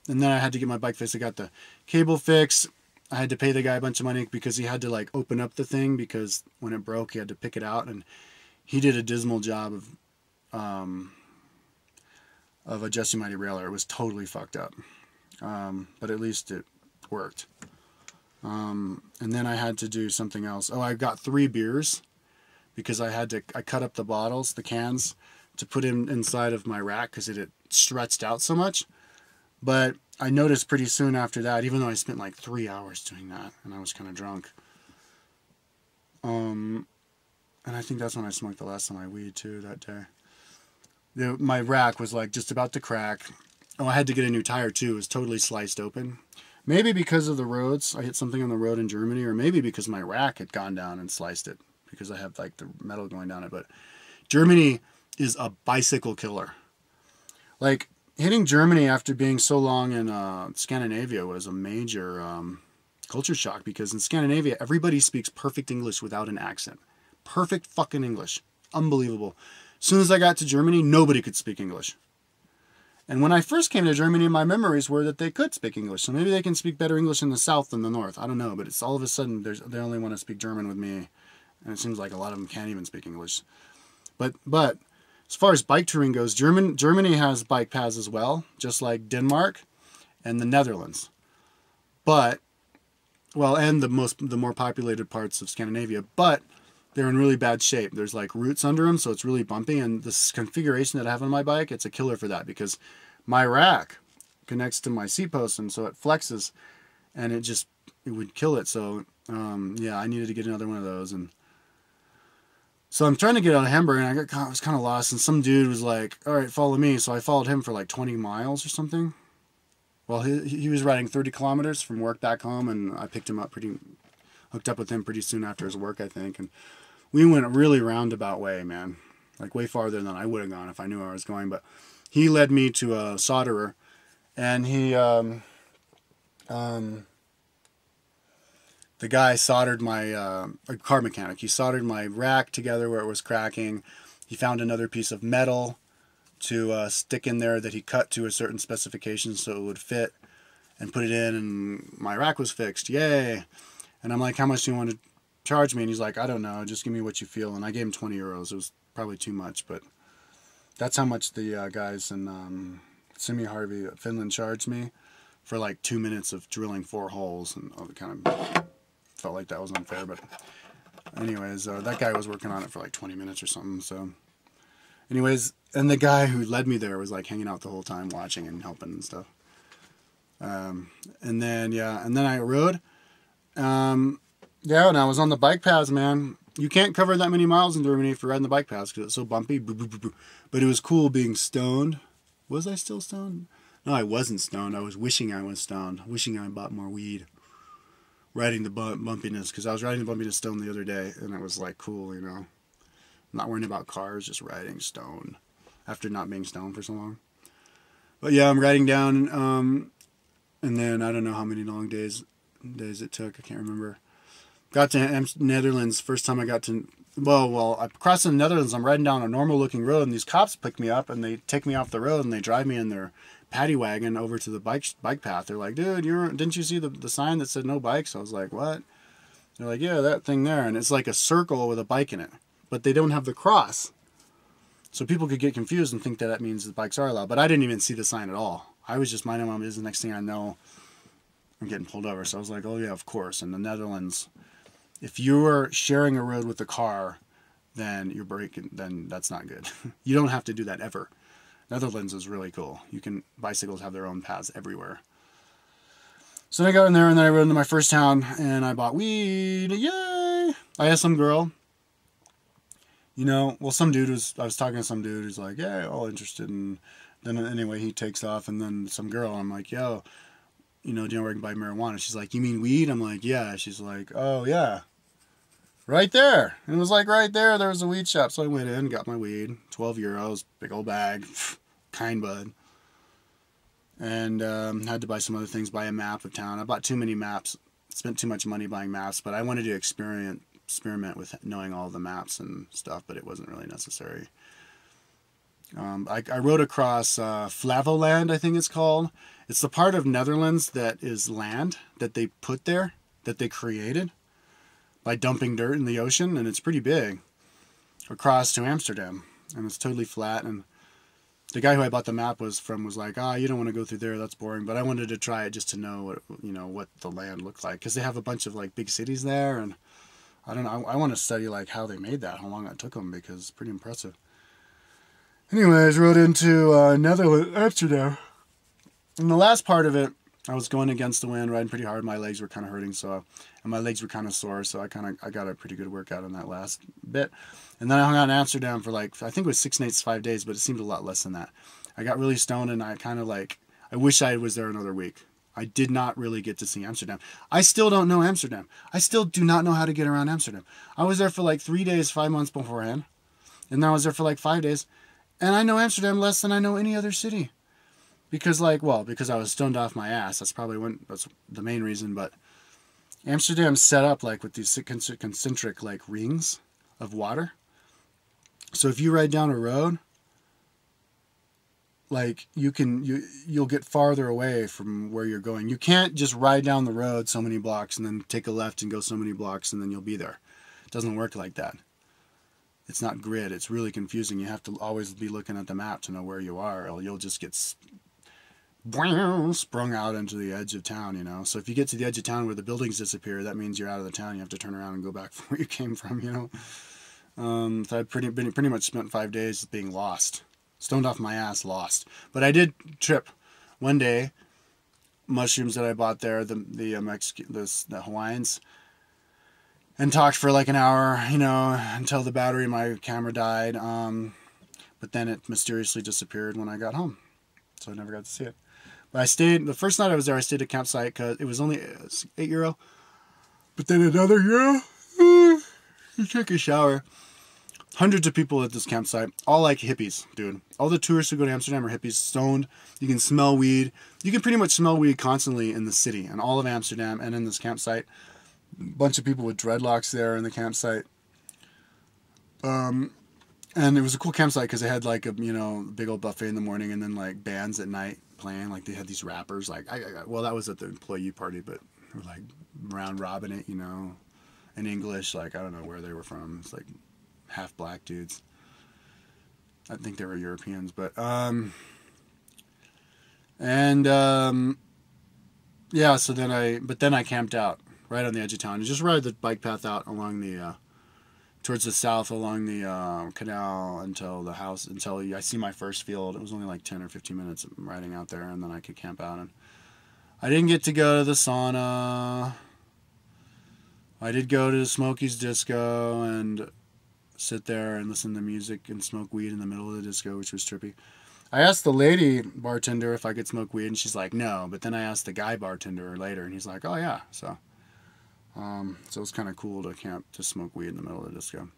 And then I had to get my bike fixed. I got the cable fixed. I had to pay the guy a bunch of money because he had to like open up the thing because when it broke, he had to pick it out, and he did a dismal job of adjusting my derailleur. It was totally fucked up, but at least it worked. And then I had to do something else. Oh, I got 3 beers because I cut up the bottles, the cans, to put in inside of my rack because it had stretched out so much. But I noticed pretty soon after that, even though I spent like 3 hours doing that and I was kind of drunk. And I think that's when I smoked the last of my weed too that day. My rack was like just about to crack. Oh, I had to get a new tire too. It was totally sliced open. Maybe because of the roads. I hit something on the road in Germany, or maybe because my rack had gone down and sliced it because I have like the metal going down it. But Germany is a bicycle killer. Like hitting Germany after being so long in Scandinavia was a major culture shock because in Scandinavia, everybody speaks perfect English without an accent. Perfect fucking English. Unbelievable. As soon as I got to Germany, nobody could speak English. And when I first came to Germany, my memories were that they could speak English. So maybe they can speak better English in the south than the north. I don't know, but it's all of a sudden they only want to speak German with me. And it seems like a lot of them can't even speak English. But as far as bike touring goes, Germany has bike paths as well, just like Denmark and the Netherlands. But, well, and the more populated parts of Scandinavia. But they're in really bad shape. There's like roots under them, so it's really bumpy. And this configuration that I have on my bike, it's a killer for that because my rack connects to my seat post, and so it flexes, and it would kill it. So yeah, I needed to get another one of those. And so I'm trying to get out of Hamburg, and I was kind of lost. And some dude was like, "All right, follow me." So I followed him for like 20 miles or something. Well, he was riding 30 kilometers from work back home, and I picked him up hooked up with him pretty soon after his work, I think. And we went a really roundabout way, man. Like way farther than I would have gone if I knew where I was going. But he led me to a solderer, and the guy soldered my, a car mechanic. He soldered my rack together where it was cracking. He found another piece of metal to stick in there that he cut to a certain specification so it would fit, and put it in, and my rack was fixed. Yay! And I'm like, how much do you want to charge me? And he's like, I don't know, just give me what you feel. And I gave him 20 euros. It was probably too much, but that's how much the guys in Semijarvi, Finland charged me for like 2 minutes of drilling 4 holes, and it kind of felt like that was unfair. But anyways, that guy was working on it for like 20 minutes or something. So anyways, and the guy who led me there was like hanging out the whole time watching and helping and stuff. And then I rode. Yeah, and I was on the bike paths, man. You can't cover that many miles in Germany if you're riding the bike paths because it's so bumpy. But it was cool being stoned. Was I still stoned? No, I wasn't stoned. I was wishing I was stoned. Wishing I bought more weed. Riding the bumpiness, because I was riding the bumpiness stoned the other day, and it was like cool, you know. Not worrying about cars, just riding stoned after not being stoned for so long. But yeah, I'm riding down, and then I don't know how many long days it took. I can't remember. Got to Netherlands first time I got to. Well, I crossed the Netherlands. I'm riding down a normal looking road, and these cops pick me up and they take me off the road and they drive me in their paddy wagon over to the bike path. They're like, dude, didn't you see the sign that said no bikes? I was like, what? They're like, yeah, that thing there, and it's like a circle with a bike in it, but they don't have the cross, so people could get confused and think that means the bikes are allowed. But I didn't even see the sign at all. I was just minding my business. The next thing I know, I'm getting pulled over. So I was like, oh yeah, of course. In the Netherlands, if you're sharing a road with a car, then you're breaking. Then that's not good. You don't have to do that ever. Netherlands is really cool. Bicycles have their own paths everywhere. So I got in there, and then I rode into my first town, and I bought weed. Yay! I asked some girl. I was talking to some dude who's like, yeah, all interested. And then anyway, he takes off, and then some girl, I'm like, yo, do you know where I can buy marijuana? She's like, you mean weed? I'm like, yeah. She's like, oh yeah. Right there. And it was like right there was a weed shop. So I went in, got my weed, 12 euros, big old bag, kind bud. And had to buy some other things, buy a map of town. I bought too many maps, spent too much money buying maps, but I wanted to experiment with knowing all the maps and stuff, but it wasn't really necessary. I rode across Flavoland, I think it's called, It's the part of Netherlands that is land that they put there, that they created by dumping dirt in the ocean, and it's pretty big, across to Amsterdam, and it's totally flat. And the guy who I bought the map was like, you don't want to go through there, that's boring. But I wanted to try it just to know what the land looked like, because they have a bunch of like big cities there, and I don't know. I want to study like how they made that, how long that took them, because it's pretty impressive. Anyways, rode into Netherlands, Amsterdam. And the last part of it, I was going against the wind, riding pretty hard. My legs were kind of hurting, and my legs were kind of sore, so I got a pretty good workout on that last bit. And then I hung out in Amsterdam for I think it was 6 nights, 5 days, but it seemed a lot less than that. I got really stoned, and I wish I was there another week. I did not really get to see Amsterdam. I still don't know Amsterdam. I still do not know how to get around Amsterdam. I was there for 3 days, 5 months beforehand, and then I was there for 5 days, and I know Amsterdam less than I know any other city. Because because I was stoned off my ass. That's the main reason. But Amsterdam's set up with these concentric rings of water. So if you ride down a road, you'll get farther away from where you're going. You can't just ride down the road so many blocks and then take a left and go so many blocks and then you'll be there. It doesn't work like that. It's not grid. It's really confusing. You have to always be looking at the map to know where you are, or you'll just get sprung out into the edge of town, So if you get to the edge of town where the buildings disappear, that means you're out of the town. You have to turn around and go back from where you came from, So I pretty much spent 5 days being lost, stoned off my ass, lost. But I did trip one day. Mushrooms that I bought there, the Hawaiians, and talked for an hour, until the battery in my camera died. But then it mysteriously disappeared when I got home, so I never got to see it. But I stayed, the first night I was there, I stayed at a campsite because it was only €8. But then another euro, you take a shower. Hundreds of people at this campsite, all like hippies, dude. All the tourists who go to Amsterdam are hippies, stoned. You can smell weed. You can pretty much smell weed constantly in the city, and all of Amsterdam, and in this campsite. A bunch of people with dreadlocks there in the campsite. And it was a cool campsite because they had a big old buffet in the morning, and then bands at night playing. They had these rappers. That was at the employee party, but we were round robin it, in English. I don't know where they were from. It's half black dudes. I think they were Europeans, but yeah. So then I camped out right on the edge of town and just rode the bike path out along the towards the south along the canal until I see my first field. It was only 10 or 15 minutes riding out there, and then I could camp out. And I didn't get to go to the sauna. I did go to Smokey's disco and sit there and listen to music and smoke weed in the middle of the disco, which was trippy. I asked the lady bartender if I could smoke weed, and she's like, no. But then I asked the guy bartender later, and he's like, oh yeah. So it was kind of cool to smoke weed in the middle of the disco.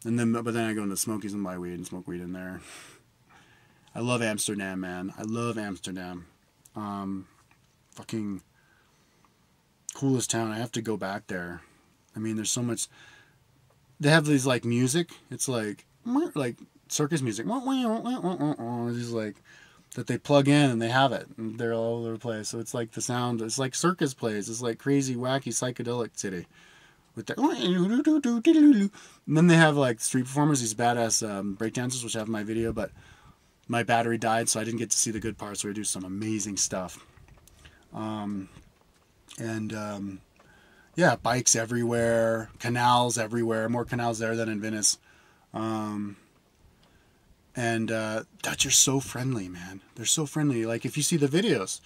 But then I go into Smokies and buy weed and smoke weed in there. I love Amsterdam, man. I love Amsterdam. Fucking coolest town. I have to go back there. I mean, there's so much. They have these music. It's circus music. These that they plug in and they have it, and they're all over the place. So it's the sound. It's circus plays. It's crazy, wacky, psychedelic city. With that, and then they have street performers, these badass breakdancers, which I have in my video, but my battery died, so I didn't get to see the good parts where they do some amazing stuff. Yeah, bikes everywhere, canals everywhere, more canals there than in Venice. Dutch are so friendly, man. They're so friendly. If you see the videos,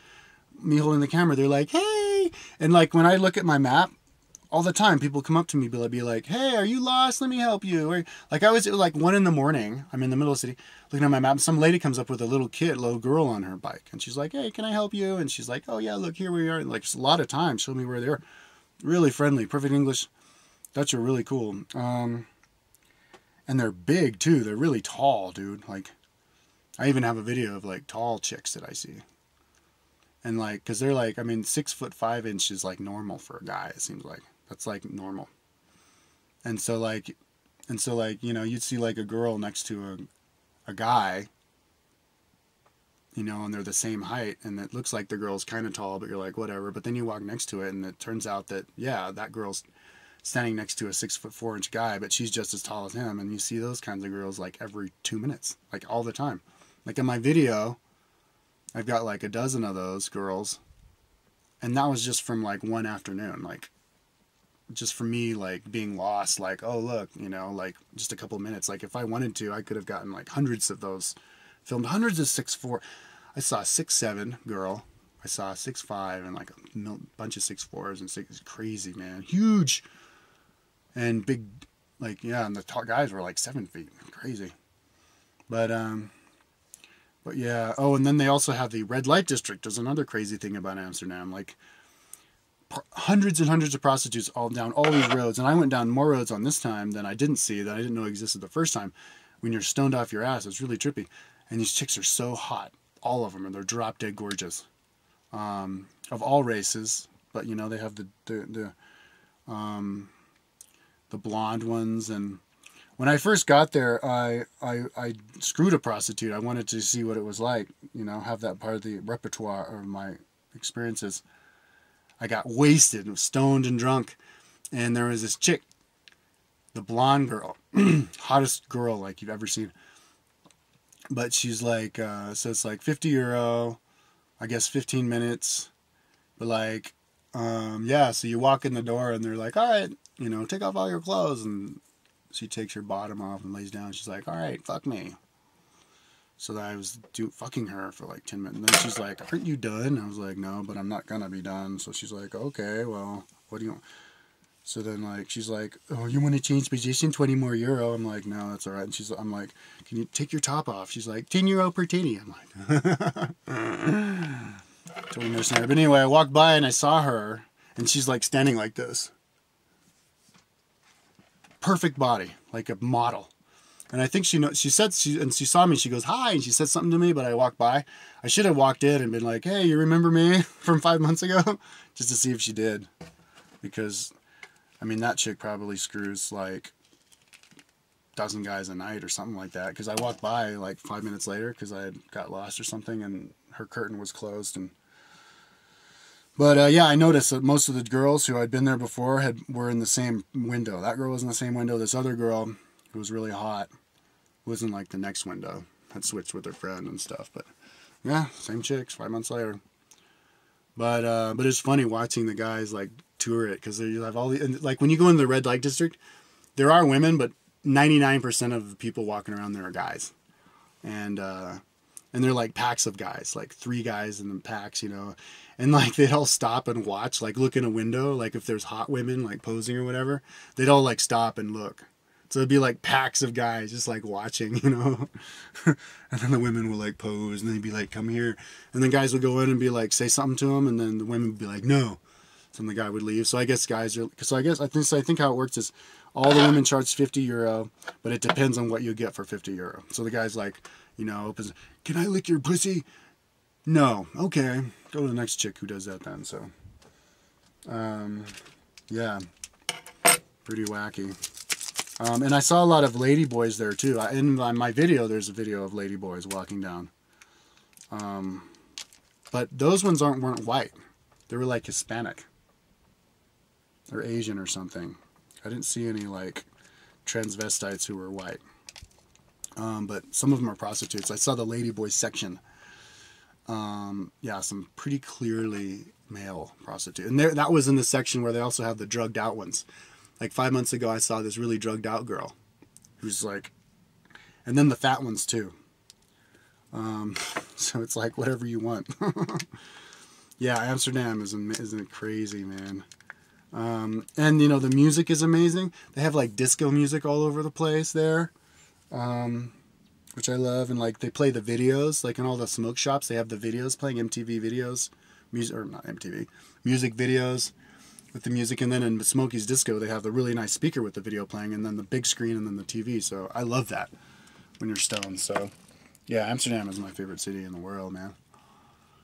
me holding the camera, they're like, hey! And when I look at my map, all the time, people come up to me, be like, hey, are you lost? Let me help you. Or, I was at 1 in the morning, I'm in the middle of the city, looking at my map, and some lady comes up with a little girl on her bike, and she's like, hey, can I help you? And she's like, oh yeah, look, here we are. And, a lot of times, show me where they are. Really friendly, perfect English. Dutch are really cool. And they're big too. They're really tall, dude. I even have a video of tall chicks that I see. And because they're 6'5" is normal for a guy. It seems like that's normal. And so you'd see a girl next to a guy. you know, and they're the same height, and it looks like the girl's kind of tall, but you're like, whatever. But then you walk next to it, and it turns out that, yeah, that girl's standing next to a 6'4" guy, but she's just as tall as him. And you see those kinds of girls like every 2 minutes, like all the time. Like in my video, I've got like a dozen of those girls, and that was just from like one afternoon, like just for me, like being lost, like, oh look, you know, like just a couple minutes. Like if I wanted to, I could have gotten like hundreds of those, filmed hundreds of 6'4". I saw a 6'7" girl, I saw a 6'5", and like a bunch of 6'4s and 6. Crazy, man, huge and big, like, yeah, and the tall guys were like 7 feet, crazy. But yeah. Oh, and then they also have the red light district. There's another crazy thing about Amsterdam. Like hundreds and hundreds of prostitutes all down all these roads. And I went down more roads on this time than I didn't see, that I didn't know existed the first time. When you're stoned off your ass, it's really trippy. And these chicks are so hot. All of them. And they're drop dead gorgeous. Of all races. But, you know, they have the blonde ones. And when I first got there, I screwed a prostitute. I wanted to see what it was like, you know, have that part of the repertoire of my experiences. I got wasted, stoned and drunk, and there was this chick, the blonde girl, hottest girl like you've ever seen. But she's like, so it's like €50, I guess 15 minutes. But like, yeah, so you walk in the door and they're like, all right, you know, take off all your clothes, and she takes her bottom off and lays down. She's like, all right, fuck me. So that I was fucking her for like 10 minutes. And then she's like, aren't you done? I was like, no, but I'm not gonna be done. So she's like, okay, well, what do you want? So then like, she's like, oh, you want to change position, €20 more. I'm like, no, that's all right. And I'm like, can you take your top off? She's like, €10 per titty. I'm like, totally mercenary. But anyway, I walked by and I saw her, and she's like standing like this. Perfect body, like a model. And I think she saw me, she goes, hi, and she said something to me, but I walked by. I should have walked in and been like, hey, you remember me from 5 months ago? Just to see if she did. Because, I mean, that chick probably screws like a dozen guys a night or something like that. Because I walked by like 5 minutes later because I had got lost or something, and her curtain was closed. But yeah, I noticed that most of the girls who had been there before were in the same window. That girl was in the same window. This other girl, who was really hot, was in like the next window. Had switched with her friend and stuff. But yeah, same chicks 5 months later. But it's funny watching the guys like tour it, because you have all the, and like when you go into the red light district, there are women, but 99% of the people walking around there are guys, and they're like packs of guys, like 3 guys in the packs, you know, and like they'd all stop and watch, like look in a window, like if there's hot women like posing or whatever, they'd all like stop and look. So it'd be like packs of guys just like watching, you know, and then the women will like pose, and they'd be like, come here. And then guys would go in and be like, say something to them. And then the women would be like, no. So then the guy would leave. So I guess guys are, so I think how it works is all the women charge €50, but it depends on what you get for €50. So the guy's like, you know, opens, can I lick your pussy? No. Okay. Go to the next chick who does that then. So, yeah, pretty wacky. And I saw a lot of lady boys there too. In my video, there's a video of lady boys walking down. But those ones weren't white. They were like Hispanic. Or Asian or something. I didn't see any like transvestites who were white. But some of them are prostitutes. I saw the lady boy section. Yeah, some pretty clearly male prostitutes. And that was in the section where they also have the drugged out ones. Like 5 months ago, I saw this really drugged out girl who's like, and then the fat ones too. So it's like whatever you want. Yeah, Amsterdam isn't crazy, man. And you know, the music is amazing. They have like disco music all over the place there, which I love. And like they play the videos, like in all the smoke shops, they have the videos playing, MTV videos, music, or not MTV, music videos. With the music, and then in Smokey's Disco they have the really nice speaker with the video playing, and then the big screen, and then the TV. So I love that when you're stoned. So yeah, Amsterdam is my favorite city in the world, man.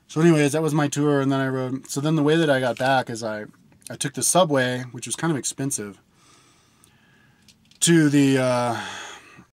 So anyways, that was my tour, and then I rode. So then the way that I got back is I took the subway, which was kind of expensive, to the